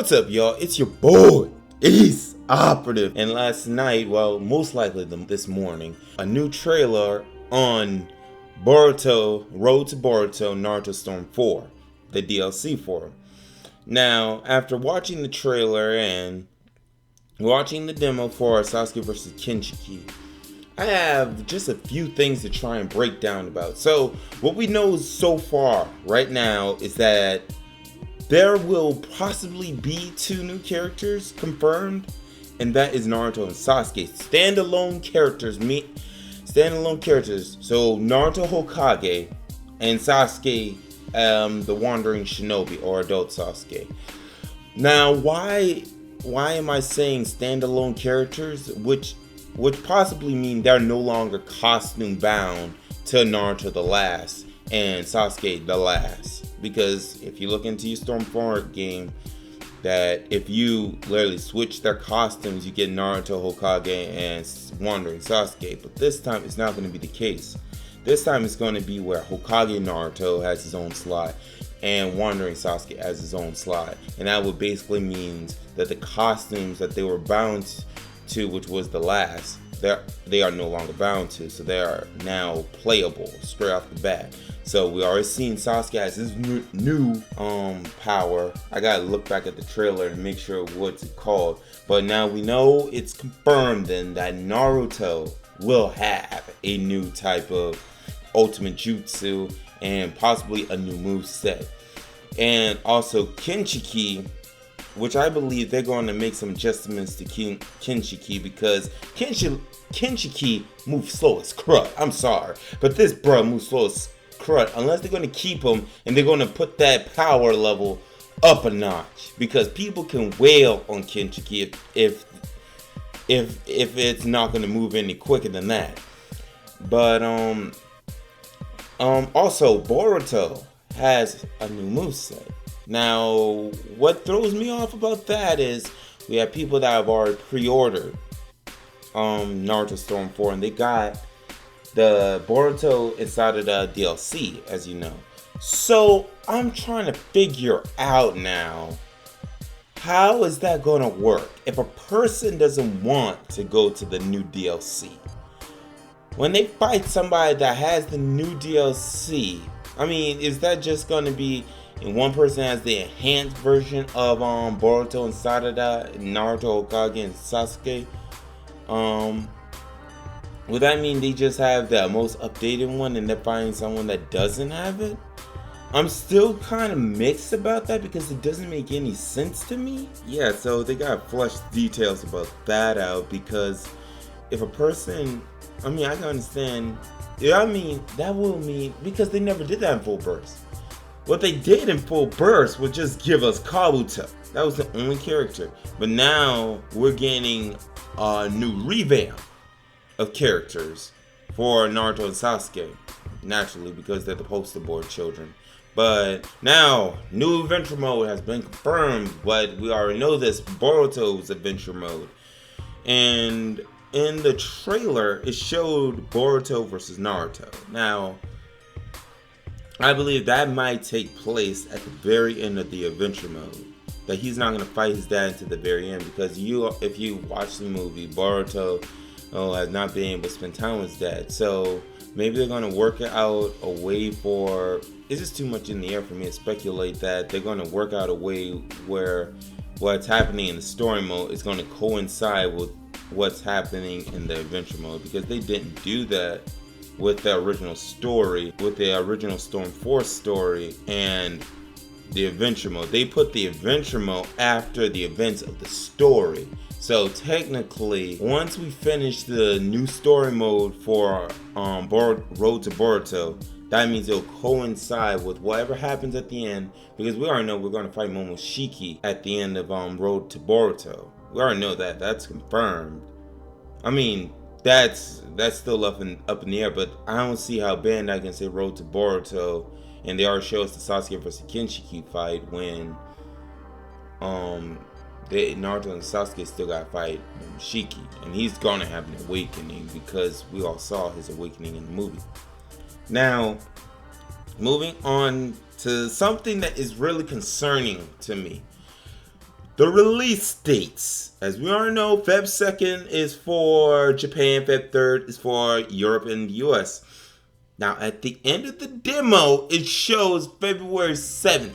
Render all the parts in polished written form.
What's up, y'all? It's your boy, Ace Operative. And last night, well, most likely this morning, a new trailer on Boruto, Road to Boruto, Naruto Storm 4, the DLC for it. Now, after watching the trailer and watching the demo for Sasuke vs. Kinshiki, I have just a few things to try and break down about. So, what we know so far right now is that there will possibly be 2 new characters confirmed, and that is Naruto and Sasuke. Standalone characters. So Naruto Hokage and Sasuke, the Wandering Shinobi or Adult Sasuke. Now, why am I saying standalone characters? Which possibly mean they're no longer costume bound to Naruto the Last and Sasuke the Last. Because if you look into your Storm 4 game, that if you literally switch their costumes, you get Naruto, Hokage, and Wandering Sasuke. But this time, it's not going to be the case. This time, it's going to be where Hokage Naruto has his own slot, and Wandering Sasuke has his own slot. And that would basically mean that the costumes that they were bound to, which was the last, they are no longer bound to. So they are now playable straight off the bat. So we already seen Sasuke has his new power. I gotta look back at the trailer to make sure what's it called. But now we know it's confirmed then that Naruto will have a new type of ultimate jutsu and possibly a new moveset. And also Kinshiki, which I believe they're going to make some adjustments to Kinshiki, because Kinshiki moves slow as crud. I'm sorry, but this bro moves slow as crud. Unless they're going to keep him and they're going to put that power level up a notch, because people can wail on Kinshiki if it's not going to move any quicker than that. But also Boruto has a new moveset. Now, what throws me off about that is we have people that have already pre-ordered Naruto Storm 4, and they got the Boruto inside of the DLC, as you know. So, I'm trying to figure out now, how is that going to work if a person doesn't want to go to the new DLC? When they fight somebody that has the new DLC, I mean, is that just going to be, and one person has the enhanced version of Boruto and Sarada, Naruto, Hokage, and Sasuke? Would that mean they just have the most updated one and they're finding someone that doesn't have it? I'm still kind of mixed about that because it doesn't make any sense to me. Yeah, so they gotta flesh details about that out, because if a person, I mean, I can understand. Yeah, I mean, that will mean, because they never did that in full burst. What they did in full burst was just give us Kabuto. That was the only character. But now we're getting a new revamp of characters for Naruto and Sasuke. Naturally, because they're the poster board children. But now, new adventure mode has been confirmed. But we already know this, Boruto's adventure mode. And in the trailer, it showed Boruto versus Naruto. Now, I believe that might take place at the very end of the adventure mode. That he's not going to fight his dad until the very end, because if you watch the movie, Boruto has not been able to spend time with his dad. So maybe they're going to work out a way for, it's just too much in the air for me to speculate that they're going to work out a way where what's happening in the story mode is going to coincide with what's happening in the adventure mode, because they didn't do that with the original story, with the original Storm 4 story and the adventure mode. They put the adventure mode after the events of the story. So technically, once we finish the new story mode for Road to Boruto, that means it'll coincide with whatever happens at the end, because we already know we're going to fight Momoshiki at the end of Road to Boruto. We already know that. That's confirmed. I mean, that's still up in the air, but I don't see how Bandai can say Road to Boruto, and they already show us the Sasuke vs. Kinshiki fight when Naruto and Sasuke still got to fight Momoshiki, and he's gonna have an awakening, because we all saw his awakening in the movie. Now, moving on to something that is really concerning to me. The release dates. As we already know, Feb 2nd is for Japan, Feb 3rd is for Europe and the US. Now, at the end of the demo, it shows February 7th,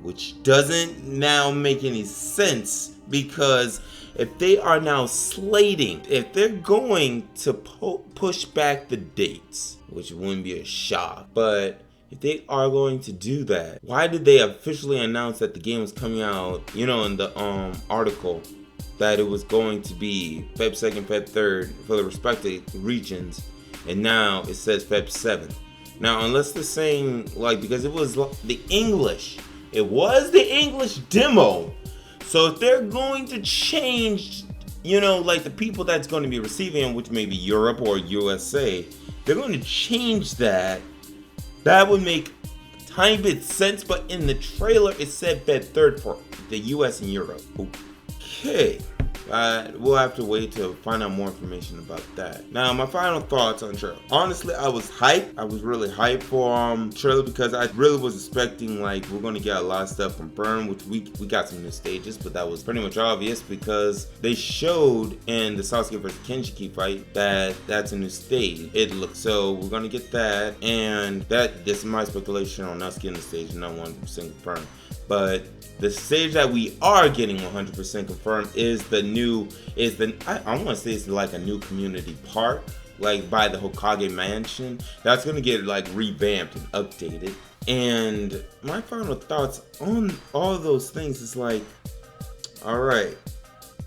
which doesn't now make any sense, because if they are now slating, if they're going to push back the dates, which wouldn't be a shock, but if they are going to do that, why did they officially announce that the game was coming out, in the article, that it was going to be Feb 2nd, Feb 3rd for the respective regions, and now it says Feb 7th. Now, unless they're saying, because it was the English, it was the English demo, so if they're going to change, the people that's going to be receiving, which may be Europe or USA, they're going to change that. That would make a tiny bit sense, but in the trailer it said Feb 3rd for the US and Europe. Okay. We'll have to wait to find out more information about that. Now, my final thoughts on the trailer. Honestly, I was hyped. I was really hyped for trailer, because I really was expecting we're going to get a lot of stuff confirmed, which we got some new stages, but that was pretty much obvious because they showed in the Sasuke vs Kenshiki fight that that's a new stage. It looks so we're going to get that, and this is my speculation on us getting the stage, not 100% confirmed. But the stage that we are getting 100% confirmed is I want to say it's like a new community park, by the Hokage Mansion. That's going to get revamped and updated. And my final thoughts on all those things is alright,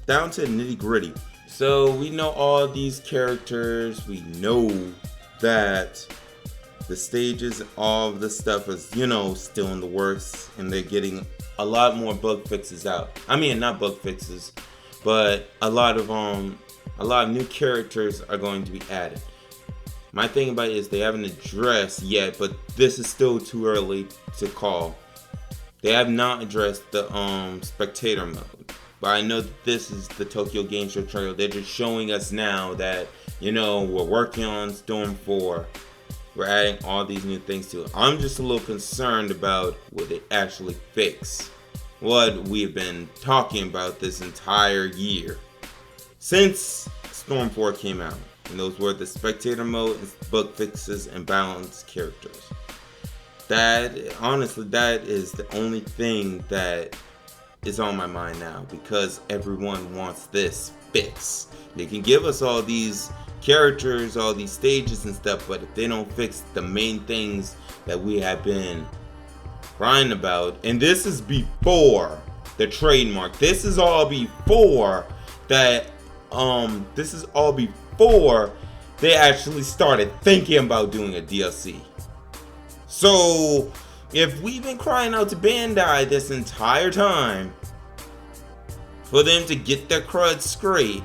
down to the nitty gritty. So we know all these characters, we know that the stages, all of the stuff is, still in the works, and they're getting a lot more bug fixes out. I mean, not bug fixes, but a lot of new characters are going to be added. My thing about it is they haven't addressed yet, but this is still too early to call. They have not addressed the spectator mode. But I know that this is the Tokyo Game Show trailer. They're just showing us now that, we're working on Storm 4. We're adding all these new things to it. I'm just a little concerned about what they actually fix. What we've been talking about this entire year. Since Storm 4 came out. And those were the spectator mode, bug fixes, and balanced characters. Honestly, that is the only thing that is on my mind now. Because everyone wants this fix. They can give us all these characters, all these stages and stuff, but if they don't fix the main things that we have been crying about, and this is before the trademark, this is all before that, this is all before they actually started thinking about doing a DLC. So if we've been crying out to Bandai this entire time for them to get their crud straight,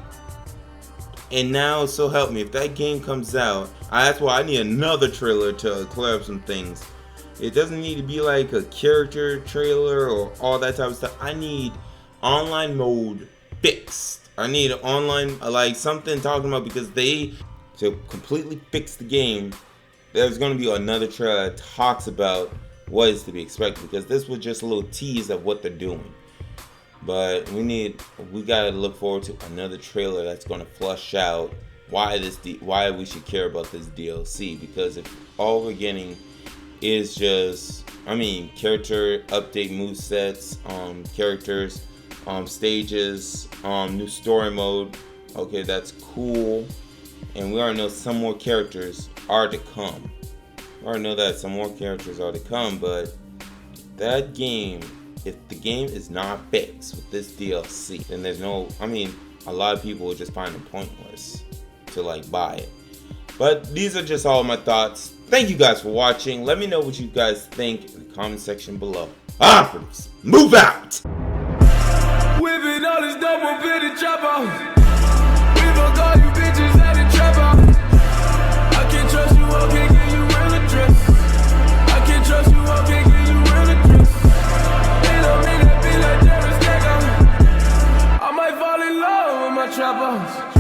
and now, so help me, if that game comes out, that's why I need another trailer to clear up some things. It doesn't need to be like a character trailer or all that type of stuff. I need online mode fixed. I need an online, something talking about, because to completely fix the game, there's going to be another trailer that talks about what is to be expected, because this was just a little tease of what they're doing. But we gotta look forward to another trailer that's gonna flush out why we should care about this DLC. Because if all we're getting is just, character update movesets, characters, stages, new story mode, okay, that's cool. And we already know some more characters are to come. We already know that some more characters are to come, but that game, if the game is not fixed with this DLC, then there's no, a lot of people will just find it pointless to buy it. But these are just all my thoughts. Thank you guys for watching. Let me know what you guys think in the comment section below. Operative, move out! Whipping all this double bitty chopper. We fuck all you bitches at the trap house. I can't trust you, I can't give you real address. I can't trust you, I can't give you real address. I might fall in love with my trap house.